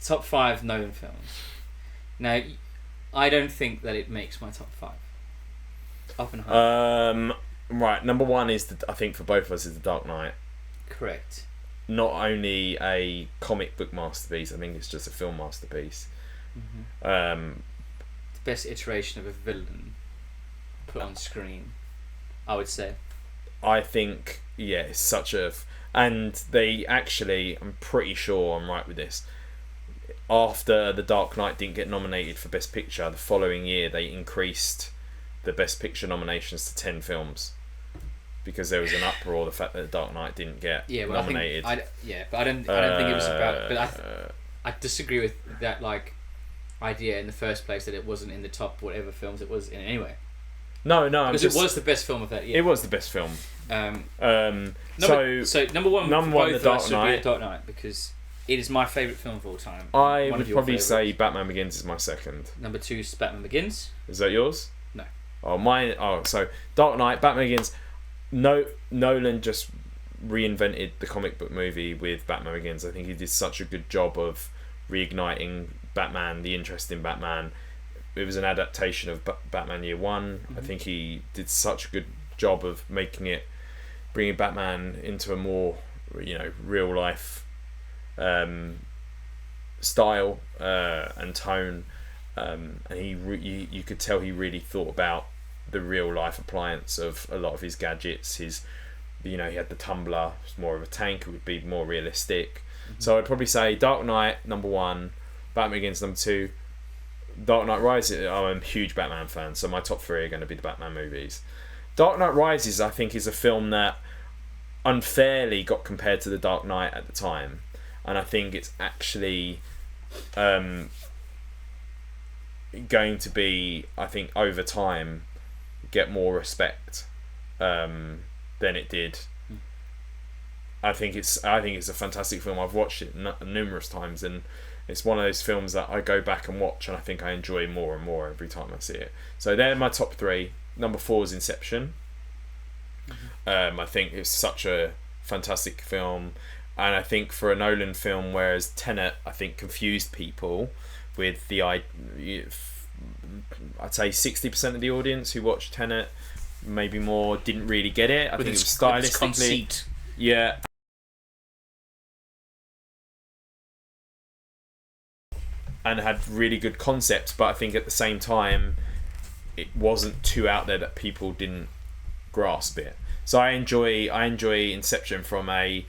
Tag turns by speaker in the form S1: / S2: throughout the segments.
S1: top 5 Nolan films. Now, I don't think that it makes my top 5. Oppenheimer.
S2: Right, number 1 is, I think for both of us, is The Dark Knight.
S1: Correct.
S2: Not only a comic book masterpiece, I think it's just a film masterpiece.
S1: The best iteration of a villain put on screen, I would say.
S2: I think, yeah, it's such a... And they actually, I'm pretty sure I'm right with this, after The Dark Knight didn't get nominated for Best Picture, the following year they increased the Best Picture nominations to 10 films. Because there was an uproar, the fact that The Dark Knight didn't get nominated.
S1: But I don't think it was about... But I disagree with that, like, idea in the first place, that it wasn't in the top whatever films it was in anyway.
S2: No,
S1: because it was the best film of that year.
S2: It was the best film.
S1: So number one,
S2: The Dark Knight.
S1: Dark Knight, because it is my favourite film of all time.
S2: I would probably say Batman Begins is my second.
S1: Number 2 is Batman Begins.
S2: Is that yours?
S1: No.
S2: Oh, mine. Oh, so Dark Knight, Batman Begins. Nolan just reinvented the comic book movie with Batman Begins. I think he did such a good job of reigniting Batman, the interest in Batman. It was an adaptation of Batman Year One. I think he did such a good job of bringing Batman into a more, real life style and tone, and you could tell he really thought about the real life appliance of a lot of his gadgets. He had the tumbler, it was more of a tank, it would be more realistic. So I'd probably say Dark Knight number 1, Batman Begins number 2, Dark Knight Rises. I'm a huge Batman fan, so my top 3 are going to be the Batman movies. Dark Knight Rises, I think, is a film that unfairly got compared to The Dark Knight at the time, and I think it's actually going to be, I think, over time, get more respect than it did. I think it's a fantastic film. I've watched it numerous times, and it's one of those films that I go back and watch, and I think I enjoy more and more every time I see it. So they're my top 3. Number 4 is Inception. I think it's such a fantastic film, and I think for a Nolan film, whereas Tenet, I think, confused people with the I'd say 60% of the audience who watched Tenet, maybe more, didn't really get it. I think it was stylistically, yeah. And had really good concepts, but I think at the same time it wasn't too out there that people didn't grasp it. So I enjoy Inception from a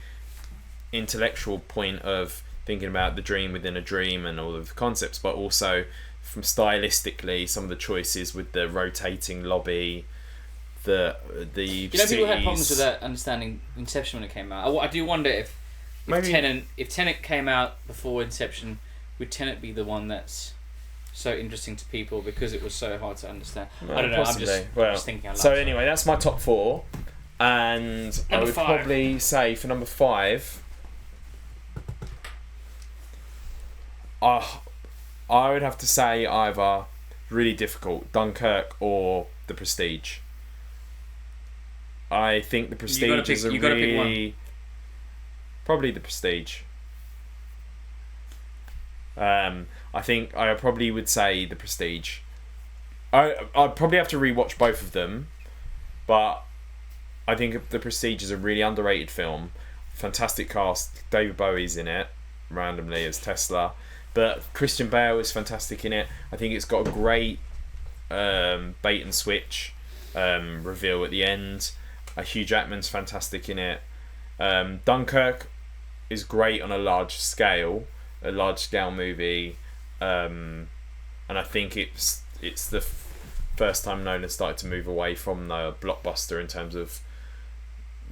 S2: intellectual point of thinking about the dream within a dream and all of the concepts, but also from stylistically some of the choices with the rotating lobby, the
S1: people had problems with that understanding Inception when it came out. I do wonder if Tenet came out before Inception, would Tenet be the one that's so interesting to people because it was so hard to understand? I don't know. Possibly. I'm just thinking out loud.
S2: So anyway, that's my top 4, and I would probably say for number 5, I would have to say either really difficult, Dunkirk or The Prestige. I think The Prestige is probably The Prestige. I think I probably would say The Prestige. I'd probably have to rewatch both of them, but I think The Prestige is a really underrated film. Fantastic cast. David Bowie's in it randomly as Tesla, but Christian Bale is fantastic in it. I think it's got a great bait and switch reveal at the end. Hugh Jackman's fantastic in it. Dunkirk is great on a large scale movie, and I think it's the first time Nolan started to move away from the blockbuster in terms of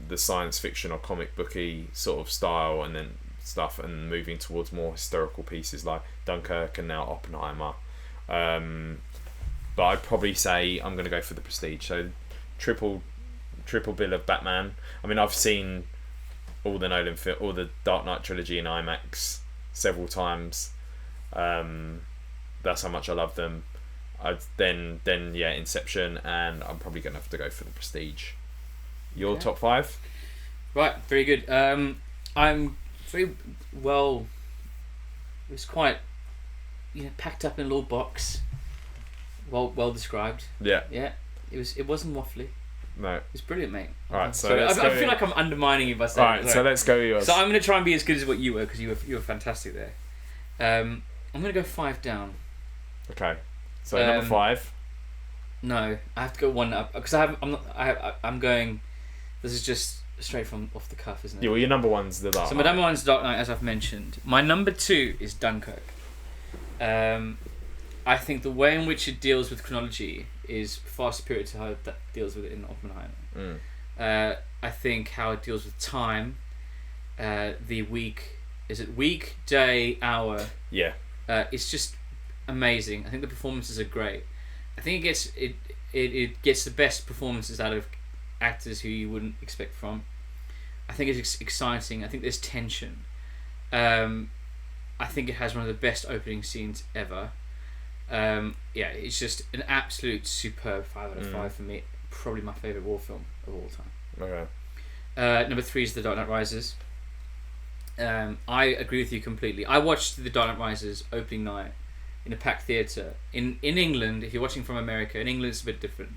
S2: the science fiction or comic booky sort of style and then stuff, and moving towards more historical pieces like Dunkirk and now Oppenheimer. But I'd probably say I'm going to go for The Prestige. So triple bill of Batman. I mean, I've seen all the Dark Knight trilogy in IMAX several times. That's how much I love them. Then Inception, and I'm probably gonna have to go for The Prestige. Your top 5?
S1: Right, very good. I'm very well was quite, packed up in a little box. Well described.
S2: Yeah.
S1: Yeah. It wasn't waffly.
S2: No.
S1: It's brilliant, mate.
S2: Alright, so
S1: I feel like I'm undermining you by saying.
S2: Alright, so let's go with yours.
S1: So I'm going to try and be as good as what you were, because you were fantastic there. I'm going to go 5 down.
S2: Okay. So number 5.
S1: No, I have to go 1 up, because I'm going. This is just straight from off the cuff, isn't it?
S2: Yeah. Well, your number 1's The Dark Knight.
S1: So my number 1's Dark Knight, as I've mentioned. My number 2 is Dunkirk. I think the way in which it deals with chronology is far superior to how it deals with it in Oppenheimer. I think how it deals with time, the week, day, hour.
S2: Yeah.
S1: It's just amazing. I think the performances are great. I think it gets the best performances out of actors who you wouldn't expect from. I think it's exciting. I think there's tension. I think it has one of the best opening scenes ever. It's just an absolute superb 5 out of 5 for me. Probably my favourite war film of all time.
S2: Okay.
S1: Number 3 is The Dark Knight Rises. I agree with you completely. I watched The Dark Knight Rises opening night in a packed theatre. In England, if you're watching from America, in England it's a bit different.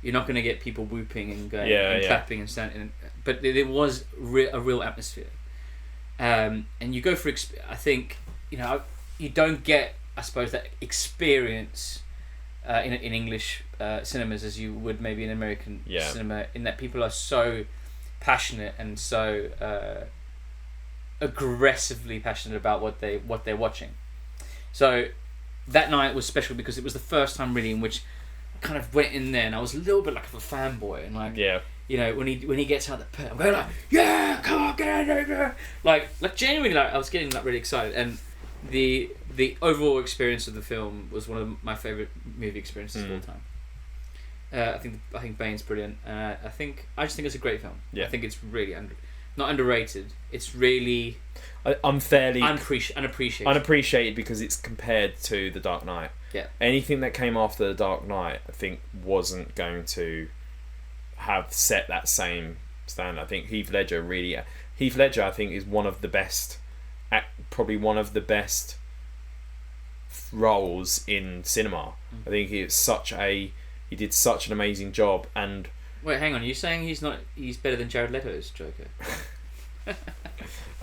S1: You're not going to get people whooping and going and clapping and standing. But there was a real atmosphere. And you go for... I think, you don't get, I suppose, that experience in English cinemas as you would maybe in American cinema, in that people are so passionate and so aggressively passionate about what they're watching. So that night was special because it was the first time really in which I kind of went in there and I was a little bit like a fanboy and when he gets out the pit, I'm going like, yeah, come on, get out there, like genuinely, like I was getting really excited. And the overall experience of the film was one of my favourite movie experiences of all time. I think Bane's brilliant. I just think it's a great film. I think it's really not underrated. It's really
S2: unfairly
S1: unappreciated
S2: because it's compared to The Dark Knight.
S1: Yeah.
S2: Anything that came after The Dark Knight, I think, wasn't going to have set that same standard. I think Heath Ledger, I think, is one of the best. Probably one of the best roles in cinema. I think he did such an amazing job. And
S1: wait, hang on, are you saying he's better than Jared Leto's Joker?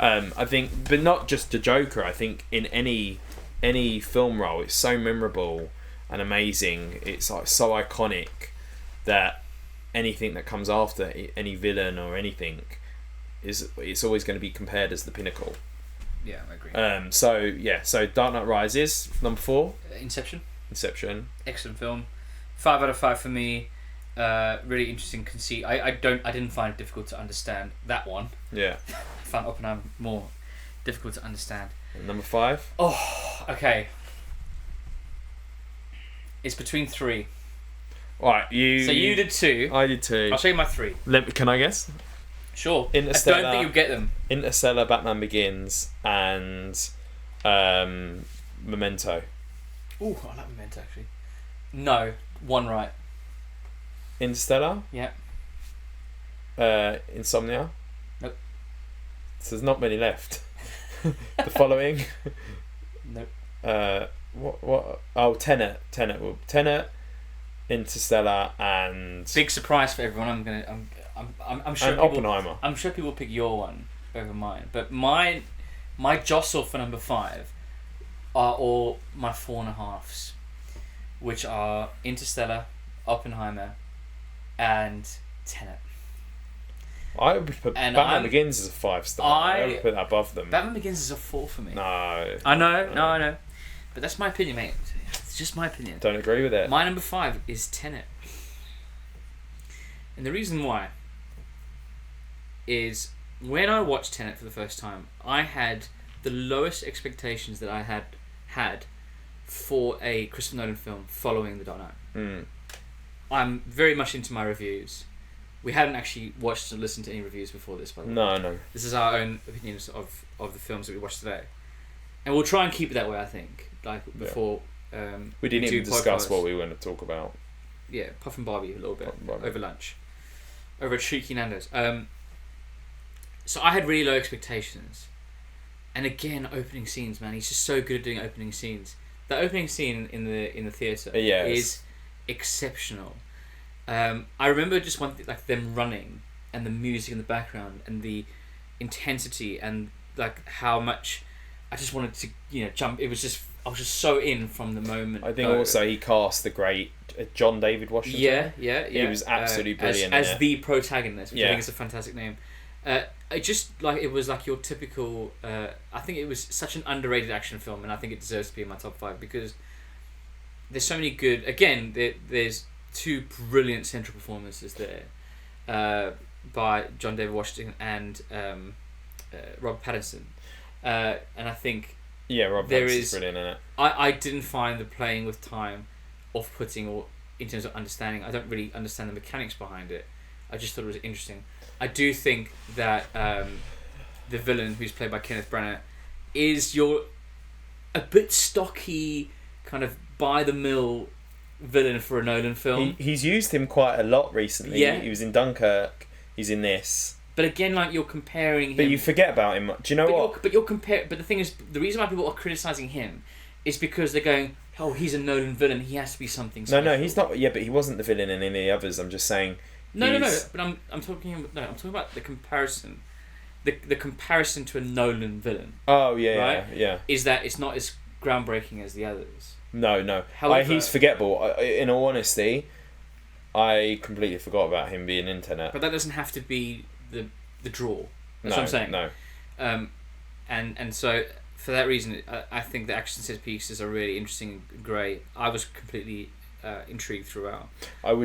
S2: I think, but not just the Joker. I think in any film role, it's so memorable and amazing. It's like so iconic that anything that comes after any villain or anything it's always going to be compared as the pinnacle.
S1: Yeah, I agree.
S2: So Dark Knight Rises, number 4.
S1: Inception.
S2: Excellent
S1: film. 5 out of 5 for me. Really interesting conceit. I didn't find it difficult to understand that one.
S2: Yeah.
S1: I found Oppenheimer more difficult to understand.
S2: And number 5.
S1: Oh, okay. It's between 3.
S2: Alright,
S1: So you did 2.
S2: I did 2.
S1: I'll show you my 3.
S2: Can I guess?
S1: Sure.
S2: Interstellar,
S1: I don't think you'll get them.
S2: Interstellar, Batman Begins, and Memento.
S1: Ooh, I like Memento actually. No, 1 right.
S2: Interstellar?
S1: Yeah.
S2: Insomnia?
S1: Nope.
S2: So there's not many left. The following?
S1: Nope.
S2: What? Oh, Tenet. Tenet, Interstellar, and
S1: big surprise for everyone. I'm sure.
S2: And Oppenheimer.
S1: I'm sure people pick your one over mine, but my jostle for number 5 are all my 4.5s, which are Interstellar, Oppenheimer, and Tenet.
S2: I would put Batman Begins as a 5-star. I would put that above them.
S1: Batman Begins is a 4 for me.
S2: No.
S1: I know. But that's my opinion, mate. It's just my opinion.
S2: Don't agree with it.
S1: My number 5 is Tenet. And the reason why is when I watched Tenet for the first time, I had the lowest expectations that I had for a Christopher Nolan film following The Dark Knight. I'm very much into my reviews. We hadn't actually watched or listened to any reviews before this, by the way.
S2: No.
S1: This is our own opinions of the films that we watched today. And we'll try and keep it that way, I think. Like, before...
S2: we didn't even discuss what we want to talk about.
S1: Yeah, Puff and Barbie a little bit over lunch. Over at Cheeky Nando's. So I had really low expectations. And again, opening scenes, man. He's just so good at doing opening scenes. The opening scene in the theatre is exceptional. I remember just one thing, like them running and the music in the background and the intensity and like how much I just wanted to jump. I was just so in from the moment.
S2: I think also he cast the great John David Washington.
S1: Yeah.
S2: He was absolutely brilliant
S1: as the protagonist, which I think is a fantastic name. It just it was like your typical. I think it was such an underrated action film, and I think it deserves to be in my top 5 because there's so many good. Again, there's 2 brilliant central performances there, by John David Washington and Rob Pattinson, and I think
S2: Rob Pattinson's brilliant in it.
S1: I didn't find the playing with time off-putting or in terms of understanding. I don't really understand the mechanics behind it. I just thought it was interesting. I do think that the villain, who's played by Kenneth Branagh, is a bit stocky, kind of by-the-mill villain for a Nolan film.
S2: He's used him quite a lot recently.
S1: Yeah.
S2: He was in Dunkirk. He's in this.
S1: But again, you're comparing him.
S2: But you forget about him. Do you know what?
S1: But the thing is, the reason why people are criticising him is because they're going, oh, he's a Nolan villain. He has to be something special.
S2: No, he's not. Yeah, but he wasn't the villain in any of the others. I'm just saying.
S1: No. But I'm talking about the comparison. The comparison to a Nolan villain.
S2: Oh yeah,
S1: right?
S2: Yeah.
S1: Is that it's not as groundbreaking as the others.
S2: No.
S1: However,
S2: he's forgettable. In all honesty, I completely forgot about him being in Tenet.
S1: But that doesn't have to be the draw. That's what I'm saying.
S2: No.
S1: And so for that reason, I think the action set pieces are really interesting and great. I was completely intrigued throughout.
S2: I would